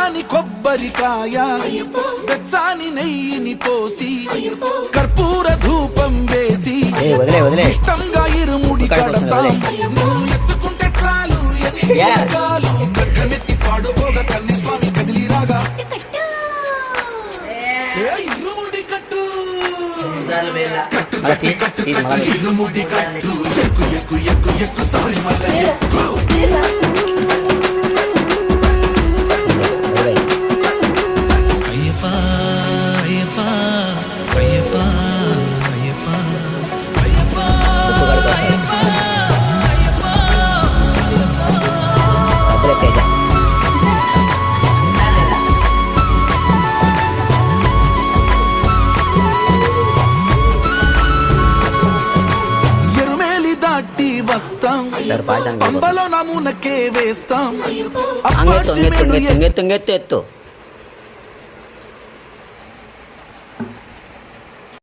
కమ్మని కొబ్బరికాయ వెచ్చాని నెయ్యిని పోసి కర్పూర ధూపం వేసి ఇష్టంగా ఇరుముడి కడతాం. నువ్వు ఎత్తుకుంటే చాలు చాలు కట్టమెత్తి పాడుకోగా కన్ని స్వామి కదిలిరాగా ఇరుముడి కట్టు ఇరుముడి కట్టు ఎక్కు ఎక్కు ఎక్కు ఎక్కు సారి మళ్ళీ ఎక్కు. వస్తాం పంబలో నమూనకే వేస్తాం. ఎత్తు